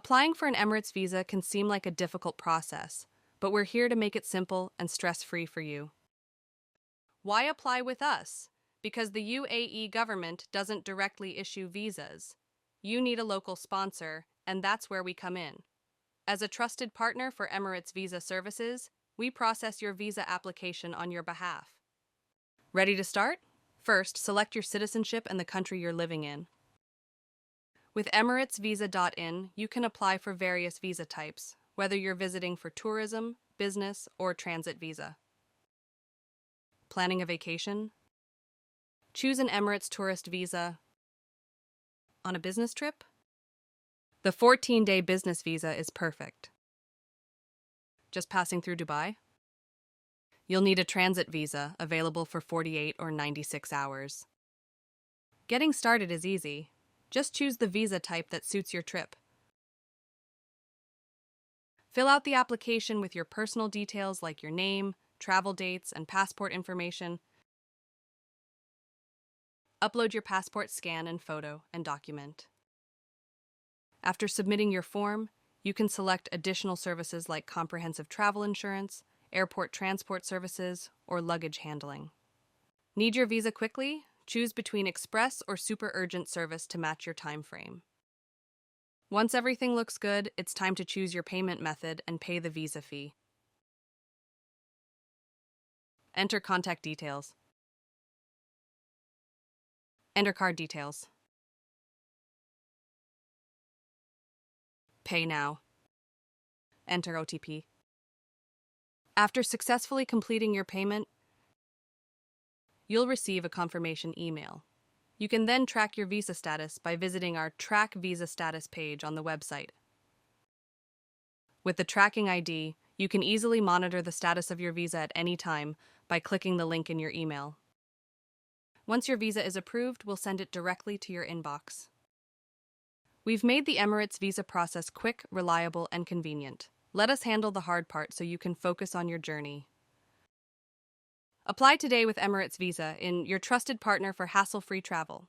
Applying for an Emirates visa can seem like a difficult process, but we're here to make it simple and stress-free for you. Why apply with us? Because the UAE government doesn't directly issue visas. You need a local sponsor, and that's where we come in. As a trusted partner for Emirates Visa Services, we process your visa application on your behalf. Ready to start? First, select your citizenship and the country you're living in. With EmiratesVisa.in, you can apply for various visa types, whether you're visiting for tourism, business, or transit visa. Planning a vacation? Choose an Emirates tourist visa. On a business trip? The 14-day business visa is perfect. Just passing through Dubai? You'll need a transit visa available for 48 or 96 hours. Getting started is easy. Just choose the visa type that suits your trip. Fill out the application with your personal details like your name, travel dates, and passport information. Upload your passport scan and photo and document. After submitting your form, you can select additional services like comprehensive travel insurance, airport transport services, or luggage handling. Need your visa quickly? Choose between express or super urgent service to match your time frame. Once everything looks good, it's time to choose your payment method and pay the visa fee. Enter contact details. Enter card details. Pay now. Enter OTP. After successfully completing your payment, you'll receive a confirmation email. You can then track your visa status by visiting our Track Visa Status page on the website. With the tracking ID, you can easily monitor the status of your visa at any time by clicking the link in your email. Once your visa is approved, we'll send it directly to your inbox. We've made the Emirates visa process quick, reliable, and convenient. Let us handle the hard part so you can focus on your journey. Apply today with Emirates Visa, your trusted partner for hassle-free travel.